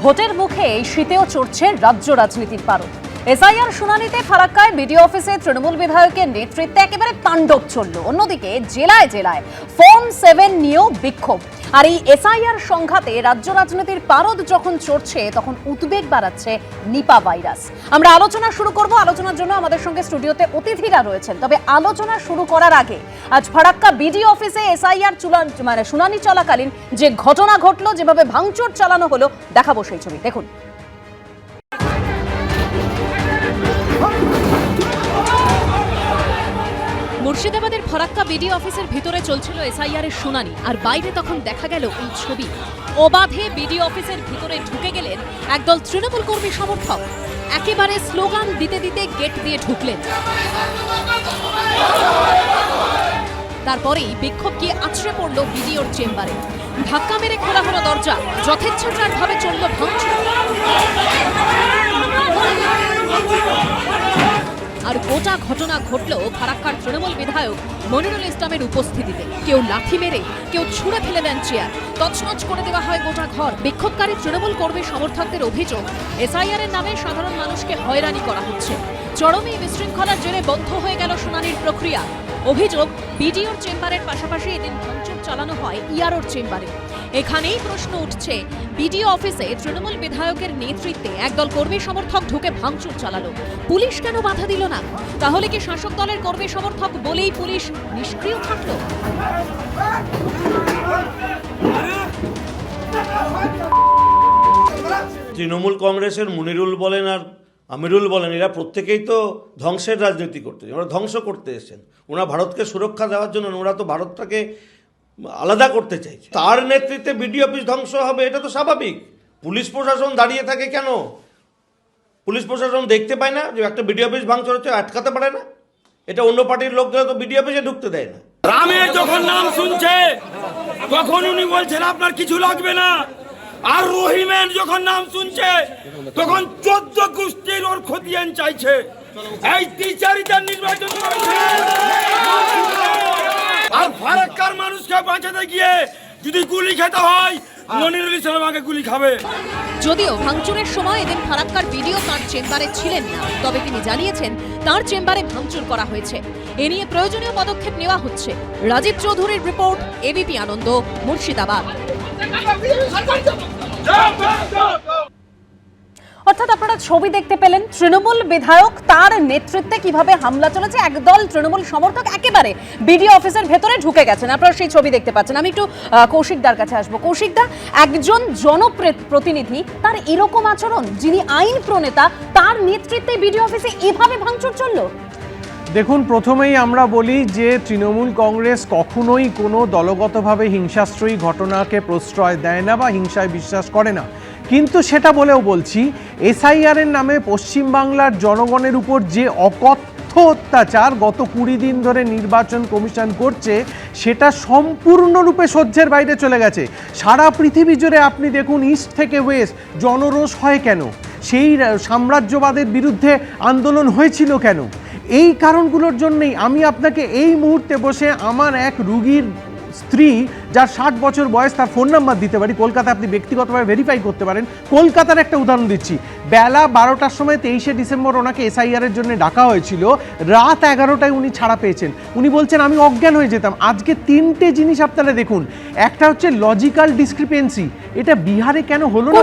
ভোটের মুখে এই শীতেও চড়ছে রাজ্য রাজনীতির পারদ। এসআইআর শুনানিতে ফারাক্কায় বিডিও অফিসে তৃণমূল বিধায়কের নেতৃত্বে একেবারে তাণ্ডব চলল। অন্যদিকে জেলায় জেলায় ফর্ম 7 নিয়েও বিক্ষোভ। আর এই এসআইআর সংঘাতে রাজ্য রাজনীতির পারদ যখন চড়ছে তখন উদ্বেগ বাড়াচ্ছে নিপা ভাইরাস। আমরা আলোচনা শুরু করব। আলোচনার জন্য আমাদের সঙ্গে স্টুডিওতে অতিথিরা রয়েছেন। তবে আলোচনা শুরু করার আগে আজ ফারাক্কা বিডিও অফিসে এসআইআর শুনানি চলাকালীন যে ঘটনা ঘটলো, যেভাবে ভাঙচুর চালানো হলো, দেখাবো সেই ছবি। দেখুন। মুর্শিদাবাদের ফারাক্কা বিডিও অফিসের ভিতরে চলছিল এসআইআর এর শুনানি, আর বাইরে তখন দেখা গেল এই ছবি। অবাধে বিডিও অফিসের ভিতরে ঢুকে গেলেন একদল তৃণমূল কর্মী সমর্থক। একেবারে স্লোগান দিতে দিতে গেট দিয়ে ঢুকলেন। তারপরেই বিক্ষোভ গিয়ে আছড়ে পড়ল বিডিওর চেম্বারে। ধাক্কা মেরে খোলা হলো দরজা। যথেচ্ছাচারভাবে চলল ভাঙচুর। আর গোটা ঘটনা ঘটল ফারাক্কার তৃণমূল বিধায়ক মনিরুল ইসলামের উপস্থিতিতে। কেউ লাথি মেরে, কেউ ছুঁড়ে ফেলে দেন চেয়ার। তছনছ করে দেওয়া হয় গোটা ঘর। বিক্ষোভকারী তৃণমূল কর্মী সমর্থকদের অভিযোগ, এসআইআর এর নামে সাধারণ মানুষকে হয়রানি করা হচ্ছে। চরমে বিশৃঙ্খলার জেরে বন্ধ হয়ে গেল শুনানির প্রক্রিয়া। অভিযোগ, বিডিওর চেম্বারের পাশাপাশি এদিন ভাঙচুর চালানো হয় ইআরওর চেম্বারে। এখানেই প্রশ্ন উঠছে, বিডিও অফিসে তৃণমূল বিধায়কের নেতৃত্বে একদল কর্মী সমর্থক ঢুকে ভাঙচুর চালালো, পুলিশ কেন বাধা দিল না? তাহলে কি শাসক দলের কর্মী সমর্থক বলেই পুলিশ নিষ্ক্রিয় থাকলো? তৃণমূল কংগ্রেসের মনিরুল বলেন আর আমিরুল বলেন, এরা প্রত্যেকেই তো ধ্বংসের রাজনীতি করতে, ওরা ধ্বংস করতে এসেছেন। ওরা ভারতকে সুরক্ষা দেওয়ার জন্য, ওরা তো ভারতটাকে আলাদা করতে চাইছে। তার নেতৃত্বে বিডিও অফিস ধ্বংস হবে, এটা তো স্বাভাবিক। পুলিশ প্রশাসন দাঁড়িয়ে থাকে কেন? পুলিশ প্রশাসন দেখতে পায় না যে একটা বিডিও অফিস ভাঙচুর হচ্ছে, আটকাতে পারে না? এটা অন্য পার্টির লোকরা তো বিডিও অফিসে ঢুকতে দেয় না। রামের যখন নাম শুনছে তখন উনি বলছেন আপনার কিছু লাগবে না, আর রহিমের যখন নাম শুনছে তখন 14 গোষ্ঠীর ওর খতিয়ান চাইছে। এই টিচারিটার নির্বাচন করেছে, আর ফারাক্কার মানুষকে বাঁচাতে গিয়ে যদি গুলি খেতে হয়, মনিরুল ইসলাম আগে গুলি খাবে। যদিও ভাঙচুরের সময় এদিন ফারাক্কার বিডিও তার চেম্বারে ছিলেন না, তবে তিনি জানিয়েছেন তার চেম্বারে ভাঙচুর করা হয়েছে। এ নিয়ে প্রয়োজনীয় পদক্ষেপ নেওয়া হচ্ছে। রাজীব চৌধুরীর রিপোর্ট, এবিপি আনন্দ, মুর্শিদাবাদ। অর্থাৎ আপনারা ছবি দেখতে পেলেন, তৃণমূল বিধায়ক তার নেতৃত্বে কিভাবে হামলা চলেছে। একদল তৃণমূল সমর্থক একেবারে বিডিও অফিসের ভেতরে ঢুকে গেছেন। আপনারা সেই ছবি দেখতে পাচ্ছেন। আমি একটু কৌশিকদার কাছে আসবো। কৌশিকদা, একজন জনপ্রতিনিধি, তার এরকম আচরণ, যিনি আইন প্রণেতা, তার নেতৃত্বে বিডিও অফিসে এভাবে ভাঙচুর চললো? দেখুন, প্রথমেই আমরা বলি যে তৃণমূল কংগ্রেস কখনোই কোনো দলগতভাবে হিংসাশ্রয়ী ঘটনাকে প্রশ্রয় দেয় না বা হিংসায় বিশ্বাস করে না। কিন্তু সেটা বলেও বলছি, এসআইআরের নামে পশ্চিমবাংলার জনগণের উপর যে অকথ্য অত্যাচার গত 20 দিন ধরে নির্বাচন কমিশন করছে, সেটা সম্পূর্ণরূপে সহ্যের বাইরে চলে গেছে। সারা পৃথিবী জুড়ে আপনি দেখুন, ইস্ট থেকে ওয়েস্ট জনরোষ হয় কেন? সেই সাম্রাজ্যবাদের বিরুদ্ধে আন্দোলন হয়েছিল কেন? এই কারণগুলোর জন্যই আমি আপনাকে এই মুহূর্তে বসে আমার এক রুগীর স্ত্রী, যার 60 বছর বয়স, তার ফোন নাম্বার দিতে পারি। কলকাতায় আপনি ব্যক্তিগতভাবে ভেরিফাই করতে পারেন। কলকাতার একটা উদাহরণ দিচ্ছি। বেলা 12টার সময় 23শে ডিসেম্বর ওনাকে এসআইআরের জন্য ডাকা হয়েছিল। রাত 11টায় উনি ছাড়া পেয়েছেন। উনি বলছেন আমি অজ্ঞান হয়ে যেতাম। আজকে 3টে জিনিস আপনারা দেখুন। একটা হচ্ছে লজিক্যাল ডিসক্রিপেন্সি। এটা বিহারে কেন হলো না?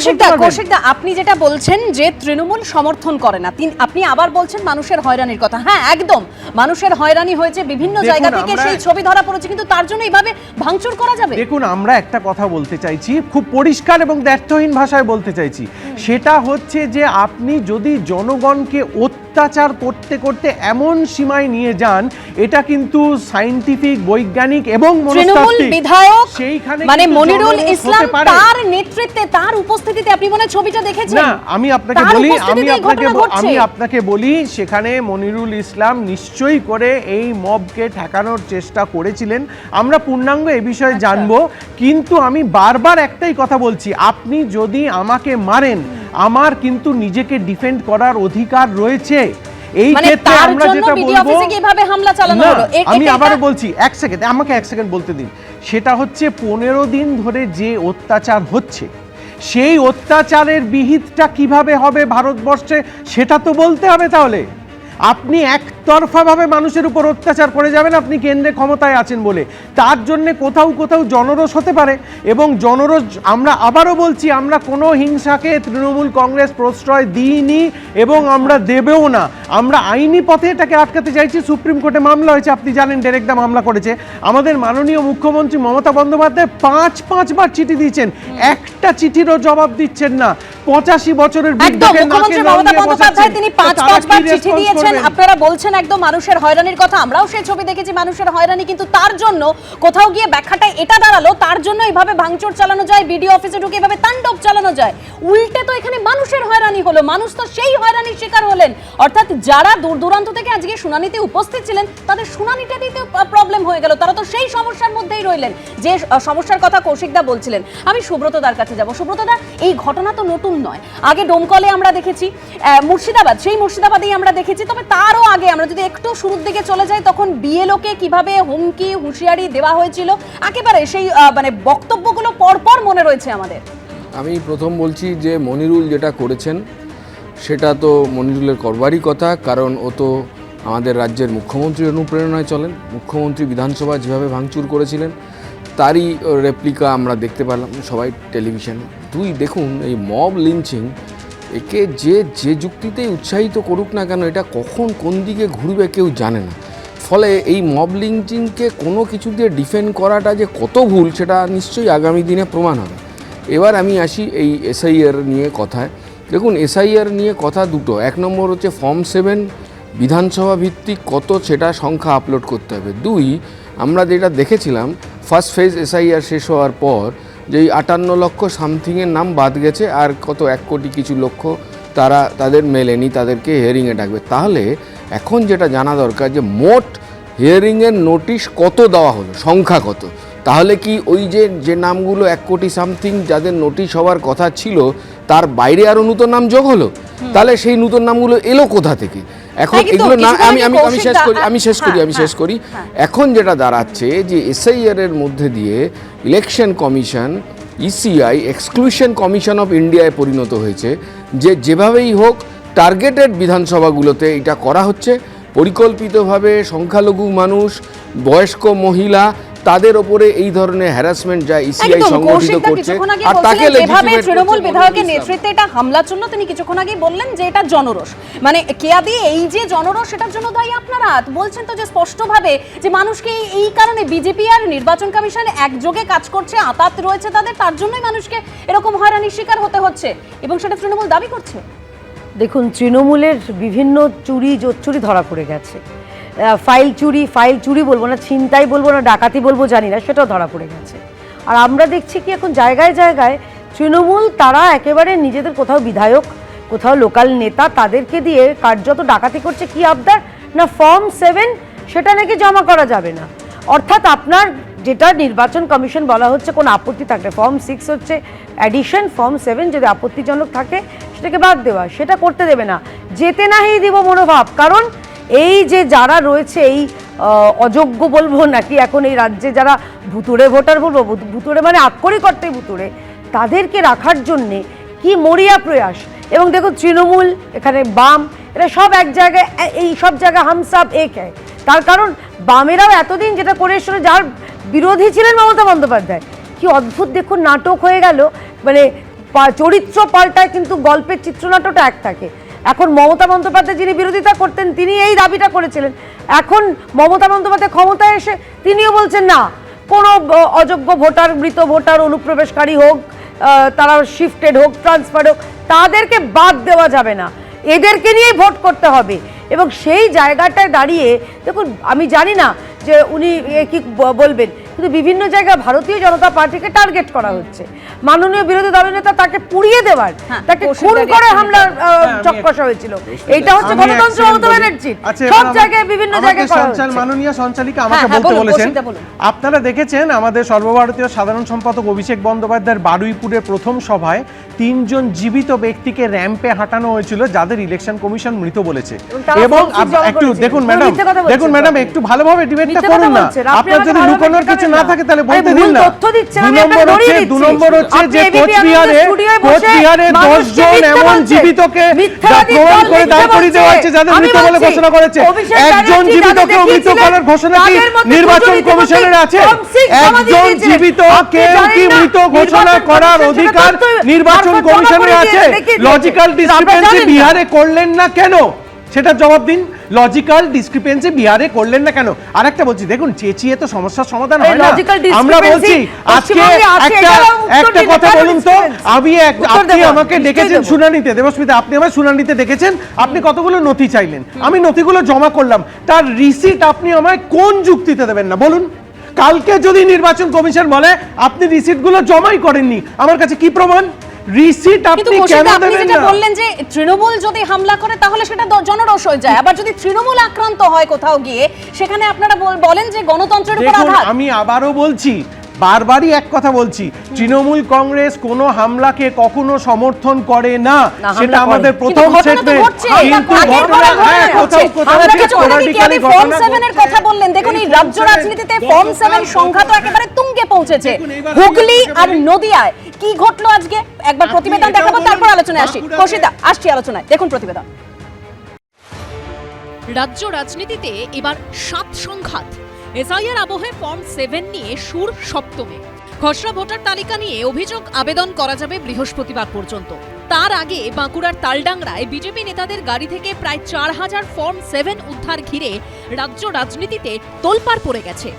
কৌশিকদা, আপনি যেটা বলছেন যে তৃণমূল সমর্থন করে না, আপনি আবার বলছেন মানুষের হয়রানির কথা। হ্যাঁ, একদম মানুষের হয়রানি হয়েছে, বিভিন্ন জায়গা থেকে সেই ছবি ধরা পড়েছে, কিন্তু তার জন্য এইভাবে ভাঙচুর করা যাবে? দেখুন, আমরা একটা কথা বলতে চাইছি, খুব পরিষ্কার এবং দ্ব্যর্থহীন ভাষায় বলতে চাইছি। সেটা হচ্ছে যে আপনি যদি জনগণকে অত্যাচার করতে করতে এমন সীমায় নিয়ে যান, এটা কিন্তু সায়েন্টিফিক, বৈজ্ঞানিক এবং মনস্তাত্ত্বিক বিধায়ক মানে মনিরুল ইসলাম, তার নেতৃত্বে, তার উপস্থিতিতে আপনি মনে ছবিটা দেখেছেন? না, আমি আপনাকে বলি সেখানে মনিরুল ইসলাম নিশ্চয়ই করে এই মবকে ঠেকানোর চেষ্টা করেছিলেন। আমরা পূর্ণাঙ্গ এই বিষয়ে জানবো। কিন্তু আমি বারবার একটাই কথা বলছি, আপনি যদি আমাকে মারেন, আমার কিন্তু নিজেকে ডিফেন্ড করার অধিকার রয়েছে। এই ক্ষেত্রে আমরা যেটা বলবো, আমি আবারও বলছি, এক সেকেন্ড বলতে দিন। সেটা হচ্ছে 15 দিন ধরে যে অত্যাচার হচ্ছে, সেই অত্যাচারের বিহিতটা কিভাবে হবে ভারতবর্ষে সেটা তো বলতে হবে। তাহলে আপনি একতরফাভাবে মানুষের উপর অত্যাচার করে যাবেন আপনি কেন্দ্রে ক্ষমতায় আছেন বলে, তার জন্যে কোথাও কোথাও জনরোষ হতে পারে, এবং জনরোষ আমরা আবারও বলছি আমরা কোনো হিংসাকে তৃণমূল কংগ্রেস প্রশ্রয় দিইনি এবং আমরা দেবেও না। আমরা আইনি পথে এটাকে আটকাতে চাইছি। সুপ্রিম কোর্টে মামলা হয়েছে, আপনি জানেন, ডেরেকদা মামলা করেছে। আমাদের মাননীয় মুখ্যমন্ত্রী মমতা বন্দ্যোপাধ্যায় পাঁচবার চিঠি দিয়েছেন, একটা চিঠিরও জবাব দিচ্ছেন না। 85 বছরের বৃদ্ধকে নাকে লাল দিয়ে বসাচ্ছেন। তিনি 5-5বার চিঠি দিয়েছেন, আপনারা বলছেন একদম মানুষের হয়রানির কথা। আমরাও সেই ছবি দেখেছি মানুষের হয়রানি, কিন্তু তার জন্য কোথাও গিয়ে ব্যাখ্যাটা এটা দাঁড়ালো তার জন্য এইভাবে ভাঙচুর চালানো যায়, বিডিও অফিসে ঢুকে এভাবে তাণ্ডব চালানো যায়। উল্টে তো এখানে মানুষের হয়রানি হলো, মানুষ তো সেই হয়রানির শিকার হলেন। অর্থাৎ যারা দূর দূরান্ত থেকে আজকে শুনানিতে উপস্থিত ছিলেন তাদের শুনানিটা দিতে প্রবলেম হয়ে গেল, তারা তো সেই সমস্যার মধ্যেই রইলেন যে সমস্যার কথা কৌশিকদা বলছিলেন। আমি সুব্রতদার কাছে যাব। সুব্রতদা, এই ঘটনা তো নতুন নয়, আগে ডোমকলে আমরা দেখেছি, মুর্শিদাবাদ, সেই মুর্শিদাবাদেই আমরা দেখেছি। তবে তারও আগে আমরা যদি একটু শুরুর দিকে চলে যাই, তখন বিএলওকে কিভাবে হুমকি হুঁশিয়ারি দেওয়া হয়েছিল, একেবারে সেই মানে বক্তব্যগুলো পরপর মনে রয়েছে আমাদের। আমি প্রথম বলছি যে মনিরুল যেটা করেছেন সেটা তো মনিরুলের করবারই কথা, কারণ ও তো আমাদের রাজ্যের মুখ্যমন্ত্রীর অনুপ্রেরণায় চলেন। মুখ্যমন্ত্রী বিধানসভা যেভাবে ভাঙচুর করেছিলেন তারই রেপ্লিকা আমরা দেখতে পেলাম সবাই টেলিভিশনে। দেখুন, এই মব লিঞ্চিং, একে যে যুক্তিতেই উৎসাহিত করুক না কেন, এটা কখন কোন দিকে ঘুরবে কেউ জানে না। ফলে এই মব লিঞ্চিংকে কোনো কিছু দিয়ে ডিফেন্ড করাটা যে কত ভুল সেটা নিশ্চয়ই আগামী দিনে প্রমাণ হবে। এবার আমি আসি এই এসআইআর নিয়ে কথায়। দেখুন, এসআইআর নিয়ে কথা দুটো। এক নম্বর হচ্ছে ফর্ম 7 বিধানসভা ভিত্তিক কত সেটা সংখ্যা আপলোড করতে হবে। 2, আমরা যেটা দেখেছিলাম ফার্স্ট ফেজ এসআইআর শেষ হওয়ার পর যে 58 লক্ষ সামথিংয়ের নাম বাদ গেছে, আর কত 1 কোটি কিছু লক্ষ তাদের মেলেনি, তাদেরকে হিয়ারিংয়ে ডাকবে। তাহলে এখন যেটা জানা দরকার যে মোট হিয়ারিংয়ের নোটিশ কত দেওয়া হলো, সংখ্যা কত। তাহলে কি ওই যে নামগুলো 1 কোটি সামথিং যাদের নোটিশ হওয়ার কথা ছিল তার বাইরে আরও নতুন নাম যোগ হলো? তাহলে সেই নতুন নামগুলো এলো কোথা থেকে? এখন এগুলো না, আমি শেষ করি। এখন যেটা দাঁড়াচ্ছে যে এসআইআর এর মধ্যে দিয়ে election commission, ECI, exclusion commission of ইন্ডিয়ায় পরিণত হয়েছে, যেভাবেই হোক টার্গেটেড বিধানসভাগুলোতে এটা করা হচ্ছে পরিকল্পিতভাবে। সংখ্যালঘু মানুষ, বয়স্ক মহিলা, তাদের উপরে এই ধরনের হ্যারাসমেন্ট যা ইসিআই সংগঠিত করছে, আর তাকে তৃণমূল বিধায়কের নেতৃত্বে এটা হামলার জন্য তিনি কিছুক্ষণ আগে বললেন যে এটা জনরোষ, মানে কেয়াদি এই যে জনরোষ সেটার জন্য দায়ী আপনারা বলছেন তো যে স্পষ্টভাবে যে মানুষকে এই কারণে বিজেপি আর নির্বাচন কমিশন একযোগে কাজ করছে, আঁতাত রয়েছে তাদের, তার জন্যই মানুষকে এরকম হয়রানির শিকার হতে হচ্ছে এবং সেটা তৃণমূল দাবি করছে। দেখুন, তৃণমূলের বিভিন্ন চুরি জোচ্চুরি ধরা পড়ে গেছে। ফাইল চুরি বলবো না, ছিনতাই বলবো না, ডাকাতি বলবো জানি না, সেটাও ধরা পড়ে গেছে। আর আমরা দেখছি কি এখন জায়গায় জায়গায় তৃণমূল তারা একেবারে নিজেদের কোথাও বিধায়ক, কোথাও লোকাল নেতা, তাদেরকে দিয়ে কার্যত ডাকাতি করছে। কি আবদার না, ফর্ম 7 সেটা নাকি জমা করা যাবে না। অর্থাৎ আপনার যেটা নির্বাচন কমিশন বলা হচ্ছে কোনো আপত্তি থাকলে, ফর্ম 6 হচ্ছে অ্যাডিশন, ফর্ম 7 যদি আপত্তিজনক থাকে সেটাকে বাদ দেওয়া, সেটা করতে দেবে না। যেতে নাহি দিব মনোভাব। কারণ এই যে যারা রয়েছে, এই অযোগ্য বলবো নাকি এখন এই রাজ্যে যারা ভুতুড়ে ভোটার বলবো, ভুতুড়ে মানে আক্ষরিক অর্থেই ভুতুড়ে, তাদেরকে রাখার জন্যে কি মরিয়া প্রয়াস। এবং দেখো, তৃণমূল, এখানে বাম, এরা সব এক জায়গায়, এই সব জায়গায় হাম সব এক হয়। তার কারণ বামেরাও এতদিন যেটা করে এসেছিল, যার বিরোধী ছিলেন মমতা বন্দ্যোপাধ্যায়, কি অদ্ভুত দেখুন নাটক হয়ে গেল। মানে চরিত্র পাল্টায় কিন্তু গল্পের চিত্রনাট্যটা এক থাকে। এখন মমতা বন্দ্যোপাধ্যায় যিনি বিরোধিতা করতেন তিনি এই দাবিটা করেছিলেন, এখন মমতা বন্দ্যোপাধ্যায় ক্ষমতায় এসে তিনিও বলছেন না, কোনো অযোগ্য ভোটার, মৃত ভোটার, অনুপ্রবেশকারী হোক, তারা শিফটেড হোক, ট্রান্সফার হোক, তাদেরকে বাদ দেওয়া যাবে না, এদেরকে নিয়েই ভোট করতে হবে। এবং সেই জায়গাটায় দাঁড়িয়ে দেখুন, আমি জানি না যে উনি কি বলবেন, কিন্তু বিভিন্ন জায়গায় ভারতীয় জনতা পার্টিকে টার্গেট করা হচ্ছে। মাননীয় বিরোধী দলনেতা তাকে পুড়িয়ে দেওয়ার, তাকে খুন করে হামলার চক্কসা হয়েছিল। এইটা হচ্ছে গণতন্ত্র মমতা ব্যানার্জি, সব জায়গায় বিভিন্ন জায়গায় করা হচ্ছে। মাননীয় সঞ্চালিকা আমাকে বলতে বলেছেন, আপনারা দেখেছেন আমাদের সর্বভারতীয় সাধারণ সম্পাদক অভিষেক বন্দ্যোপাধ্যায়ের বারুইপুরের প্রথম সভায় 3 জন জীবিত ব্যক্তিকে র্যাম্পে হাঁটানো হয়েছিল যাদের ইলেকশন কমিশন মৃত বলেছে। এবং একটু দেখুন ম্যাডাম, একটু ভালোভাবে ডিবেটটা করুন না। আপনার যদি লুকানোর কিছু না থাকে তাহলে বলতে আরে দিন ভুল না। তথ্য দিচ্ছেন, দু আমি নম্বর আপনাকে ধরিয়ে হচ্ছে দিচ্ছি। 2 নম্বর হচ্ছে আপনি যে ABP আনন্দের স্টুডিওয় বসে কোচবিহারে 10 মানুষকে জন মিথ্যে এমন বলছে। জীবিতকে মিথ্যাবাদী প্রমাণ দল করে মিথ্যে দাঁড় করিয়ে দেওয়া বলছে। হচ্ছে যাদের আমি মৃত বলে বলছি, ঘোষণা করেছে। অভিষেক একজন ব্যানার্জি জীবিতকেও যাদের মৃত করার ঘোষণা কি তাদের মধ্যে নির্বাচন দুজন কমিশনের আছে? ফর্ম সিক্স জমা দিয়ে একজন দিয়েছিলেন। জীবিত আপনি কেউ জানেন কি না, মৃত ঘোষণা নির্বাচন করার কমিশন অধিকার সেটা তো নির্বাচন মারফত জমা কমিশনের করে আছে? দেখিয়ে দিয়েছে। লজিক্যাল আপনারা ডিসক্রিপেন্সি জানেন না। বিহারে করলেন না কেন? সেটা জবাব দিন। লজিক্যাল ডিসক্রিপেন্সি বিহারে করলেন না কেন? আরেকটা বলছি, দেখুন চেঁচিয়ে তো সমস্যার সমাধান হয় না। logical আমরা বলছি discrepancy আজকে পশ্চিমবঙ্গে আছে, একটা এটার উত্তর একটা দিন, কথা কেন বলুন তো, discrepancy? আপনি দেবো, আমাকে নিশ্চয়ই ডেকেছেন দেবো। শুনানিতে, দেবস্মিতা আপনি আমার শুনানিতে ডেকেছেন, আপনি কতগুলো নথি চাইলেন, আমি নথিগুলো জমা করলাম, তার রিসিট আপনি আমায় কোন যুক্তিতে দেবেন না বলুন? কালকে যদি নির্বাচন কমিশন বলে আপনি রিসিটগুলো জমাই করেননি, আমার কাছে কি প্রমাণ? রিসিট কিন্তু আপনি কেন কৌশিকদা, আপনি দেবেন যেটা না? বললেন যে তৃণমূল যদি হামলা করে তাহলে সেটা জনরোষ হয়ে যায়, আবার যদি তৃণমূল আক্রান্ত হয় কোথাও গিয়ে সেখানে আপনারা বলেন যে গণতন্ত্রের উপর দেখুন আঘাত। আমি আবারও বলছি, বারবারই এক কথা বলছি, তৃণমূল কংগ্রেস কোনো হামলাকে কখনো সমর্থন করে না, না, হামলা সেটা করে। আমাদের কিন্তু প্রথম ঘটনা তো স্টেটমেন্ট। ঘটছে। কিন্তু আগের ঘটনা পরে ঘটনা হ্যাঁ, ঘটছে। কোথাও কোথাও আমরা কিছু কিছুক্ষণ আগে কি আপনি radically ফর্ম ঘটনা 7 এর কথা বললেন, দেখুন এই রাজ্য রাজনীতিতে ফর্ম 7 সংঘাত তো একেবারে তুঙ্গে পৌঁছেছে। হুগলি আর নদিয়ায় কি ঘটলো আজকে একবার প্রতিবেদন দেখাবো, তারপর আলোচনায় আসি। কৌশিকদা, আসছি আলোচনায়, দেখুন প্রতিবেদন। রাজ্য রাজনীতিতে এবার 7 সংঘাত। এসআইআর আবহে ফর্ম 7 নিয়ে সুর সপ্তমে। খসড়া ভোটার তালিকা নিয়ে অভিযোগ আবেদন করা যাবে বৃহস্পতিবার পর্যন্ত। তার আগে বাঁকুড়ার তালডাংরায় বিজেপি নেতাদের গাড়ি থেকে প্রায় 4000 ফর্ম 7 উদ্ধার ঘিরে রাজ্য রাজনীতিতে তোলপাড় পড়ে গেছে।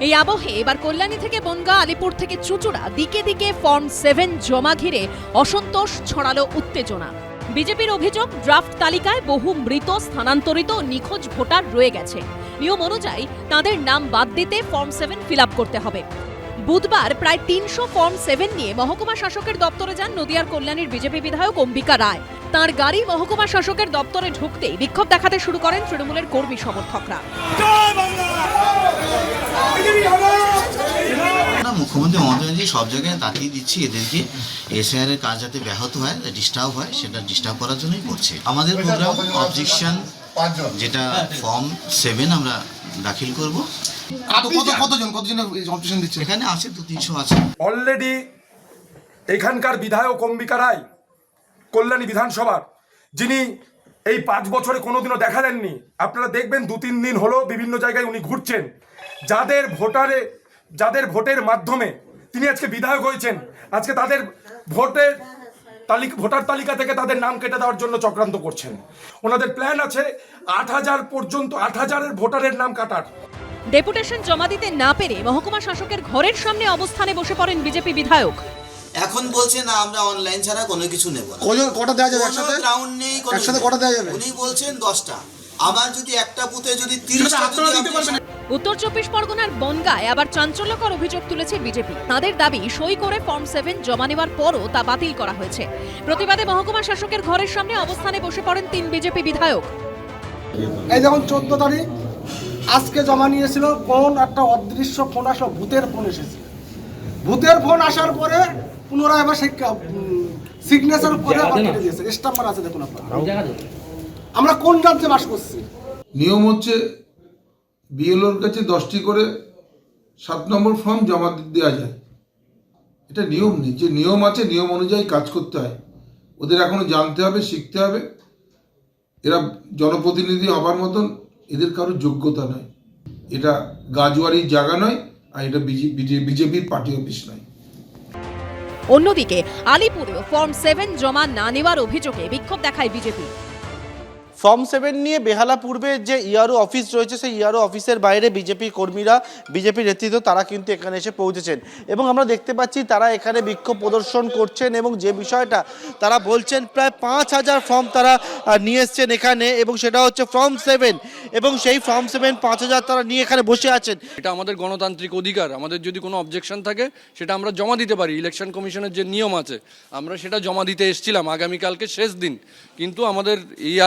এই আবহে এবার কল্যাণী থেকে বনগা, আলিপুর থেকে চুঁচুড়া, দিকে দিকে ফর্ম 7 জমা ঘিরে অসন্তোষ ছড়ালো, উত্তেজনা। বিজেপির অভিযোগ, ড্রাফট তালিকায় বহু মৃত, স্থানান্তরিত, নিখোঁজ ভোটার রয়ে গেছে। নিয়ম অনুযায়ী তাদের নাম বাদ দিতে ফর্ম 7 ফিল আপ করতে হবে। বুধবার প্রায় 300 ফর্ম 7 নিয়ে মহকুমা শাসকের দপ্তরে যান নদিয়ার কল্যাণীর বিজেপি বিধায়ক অম্বিকা রায়। তার গাড়ি মহকুমা শাসকের দপ্তরে ঢুকতেই বিক্ষোভ দেখাতে শুরু করেন তৃণমূলের কর্মী সমর্থকরা। মুখ্যমন্ত্রী মমতা ব্যানার্জি সব জায়গায় তাকিয়ে দিচ্ছি এদেরকে এসআইআর এর কাজ যাতে ব্যাহত হয়, ডিস্টার্ব হয়, সেটা ডিস্টার্ব করার জন্যই করছে। আমাদের প্রোগ্রাম অবজেকশন যেটা ফর্ম 7 আমরা দাখিল করব। কতজন অবজেকশন দিচ্ছে? এখানে আছে 200-300 আছে। অলরেডি এখানকার বিধায়ক অম্বিকা রায়, কল্যাণী বিধানসভার, যিনি এই 5 বছরে কোনোদিনও দেখা দেননি, আপনারা দেখবেন 2-3 দিন হলো বিভিন্ন জায়গায় উনি ঘুরছেন। যাদের ভোটের মাধ্যমে তিনি আজকে বিধায়ক হয়েছেন, আজকে তাদের ভোটার তালিকা থেকে তাদের নাম কেটে দেওয়ার জন্য চক্রান্ত করছেন। ওনাদের প্ল্যান আছে 8000 পর্যন্ত, 8000-এর ভোটারের নাম কাটার। ডেপুটেশন জমা দিতে না পেরে মহকুমা শাসকের ঘরের সামনে অবস্থানে বসে পড়েন বিজেপি বিধায়ক। এখন বলছে না আমরা অনলাইন ছাড়া কোনো কিছু নেব না। কটা দেওয়া যাবে একসাথে? গ্রাউন্ড নেই, একসাথে কটা দেওয়া যাবে? উনি বলছেন 10টা। আবার যদি একটা বুথে যদি 30টা, উত্তর 24 পরগনার বনগায় আবার চাঞ্চল্যকর অভিযোগ তুলেছে বিজেপি। তাদের দাবি, সই করে ফর্ম 7 জমা নেওয়ার পরও তা বাতিল করা হয়েছে। প্রতিবাদে মহকুমা শাসকের ঘরের সামনে অবস্থানে বসে পড়েন 3 বিজেপি বিধায়ক। এই যখন 14 তারিখ আজকে জমা নিয়েছিল, কোন একটা অদৃশ্য ফোন আসলো, ভূতের ফোন এসেছে। ভূতের ফোন আসার পরে পুনরায় আবার সেই সিগনেচার করে আবার কেটে দিয়েছে। স্টাম্পার আছে দেখুন আপনারা। আমরা কোন রাজ্যে বাস করছি? নিয়ম হচ্ছে বিএলওর কাছে 10টি করে 7 নম্বর ফর্ম জমা দেওয়া যায়। এটা নিয়ম নেই, যে নিয়ম আছে নিয়ম অনুযায়ী কাজ করতে হয়। ওদের এখনো জানতে হবে, শিখতে হবে। এরা জনপ্রতিনিধি হবার মতন এদের কারো যোগ্যতা নয়। এটা গাজওয়ারির জায়গা নয়, আর এটা বিজেপির পার্টি অফিস নয়। অন্যদিকে আলিপুরেও ফর্ম 7 জমা না নেওয়ার অভিযোগে বিক্ষোভ দেখায় বিজেপি। ফর্ম 7 নিয়ে বেহালাপূর্বে যে ইআরও অফিস রয়েছে, সেই ইআরও অফিসের বাইরে বিজেপি কর্মীরা, বিজেপি নেতৃত্ব তারা কিন্তু এখানে এসে পৌঁছেছেন এবং আমরা দেখতে পাচ্ছি তারা এখানে বিক্ষোভ প্রদর্শন করছেন এবং যে বিষয়টা তারা বলছেন, প্রায় 5000 ফর্ম তারা নিয়ে এসছেন এখানে এবং সেটা হচ্ছে ফর্ম 7 এবং সেই ফর্ম 7 5000 তারা নিয়ে এখানে বসে আছেন। এটা আমাদের গণতান্ত্রিক অধিকার, আমাদের যদি কোনো অবজেকশন থাকে সেটা আমরা জমা দিতে পারি। ইলেকশন কমিশনের যে নিয়ম আছে আমরা সেটা জমা দিতে এসেছিলাম, আগামীকালকে শেষ দিন। কিন্তু আমাদের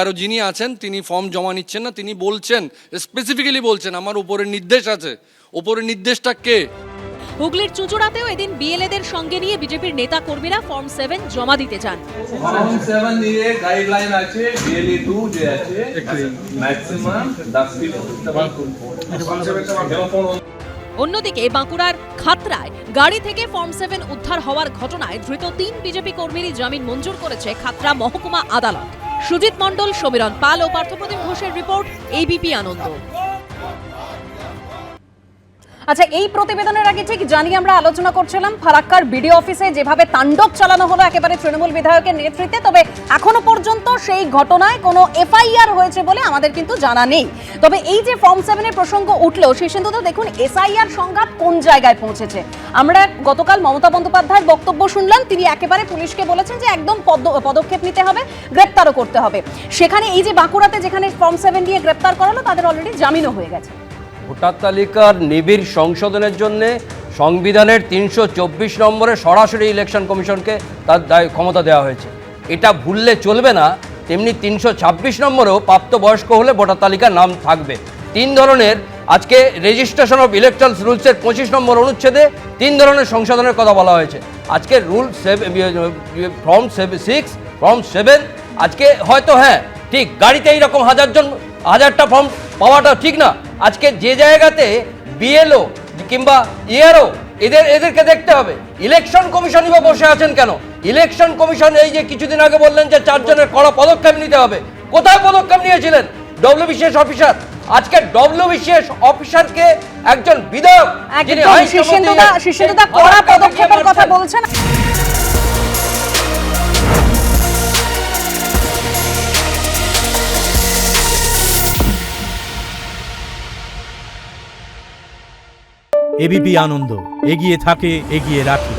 আরও যিনি আছেন তিনি ফর্ম জমা নিচ্ছেন না। তিনি বলছেন, স্পেসিফিক্যালি বলছেন, আমার উপরের নির্দেশ আছে। উপরের নির্দেশটা কে? হুগলির চুঁচুড়াতেও এদিন বিএলএদের সঙ্গে নিয়ে বিজেপির নেতা কর্মীরা ফর্ম 7 জমা দিতে যান। ফর্ম 7 নিয়ে গাইডলাইন আছে, বিএলএ 2 যে আছে ম্যাক্সিমাম 10 কিলো। অন্যদিকে বাঁকুড়ার খাতড়ায় গাড়ি থেকে ফর্ম 7 উদ্ধার হওয়ার ঘটনায় ধৃত 3 বিজেপি কর্মীরই জামিন মঞ্জুর করেছে খাতড়া মহকুমা আদালত। সুজিত মণ্ডল, সমীরণ পাল ও পার্থপ্রতিম ঘোষের রিপোর্ট, এবিপি আনন্দ। আচ্ছা, এই প্রতিবেদনের আগে ঠিক জানিয়ে আমরা আলোচনা করছিলাম ফারাক্কার বিডিও অফিসে যেভাবে তাণ্ডব চালানো হলো একেবারে তৃণমূল বিধায়কের নেতৃত্বে, তবে এখনো পর্যন্ত সেই ঘটনায় কোনো এফআইআর হয়েছে বলে আমাদের কিন্তু জানা নেই। তবে এই যে ফর্ম 7 এর প্রসঙ্গ উঠলো, শীর্ষেন্দুদা দেখুন এসআইআর সংঘাত কোন জায়গায় পৌঁছেছে। আমরা গতকাল মমতা বন্দ্যোপাধ্যায়ের বক্তব্য শুনলাম, তিনি একেবারে পুলিশকে বলেছেন যে একদম পদক্ষেপ নিতে হবে, গ্রেপ্তারও করতে হবে। সেখানে এই যে বাঁকুড়াতে যেখানে ফর্ম 7 দিয়ে গ্রেপ্তার করালো, তাদের অলরেডি জামিনও হয়ে গেছে। ভোটার তালিকার নিবিড় সংশোধনের জন্য সংবিধানের 324 নম্বরে সরাসরি ইলেকশন কমিশনকে তার ক্ষমতা দেওয়া হয়েছে। এটা ভুললে চলবে না। তেমনি 326 নম্বরেও প্রাপ্তবয়স্ক হলে ভোটার তালিকার নাম থাকবে। 3 ধরনের আজকে রেজিস্ট্রেশন অফ ইলেকট্রাল রুলসের 25 নম্বর অনুচ্ছেদে 3 ধরনের সংশোধনের কথা বলা হয়েছে। আজকে রুল ফর্ম 6, ফর্ম 7 আজকে হয়তো হ্যাঁ ঠিক গাড়িতে এইরকম হাজারটা ফর্ম পাওয়াটা ঠিক না। আজকে যে জায়গাতে বিএলও কিংবা ইআরও এদেরকে দেখতে হবে। ইলেকশন কমিশনই বা বসে আছেন কেন? ইলেকশন কমিশন এই যে কিছুদিন আগে বললেন যে 4 জনের কড়া পদক্ষেপ নিতে হবে, কোথায় পদক্ষেপ নিয়েছিলেন ডব্লিউবিসিএস অফিসার? আজকে ডব্লিউবিসিএস অফিসারকে একজন বিধায়ক যিনি শীর্ষেন্দুদা কড়া পদক্ষেপের কথা বলছেন। এবিপি আনন্দ, এগিয়ে থাকে, এগিয়ে রাখে।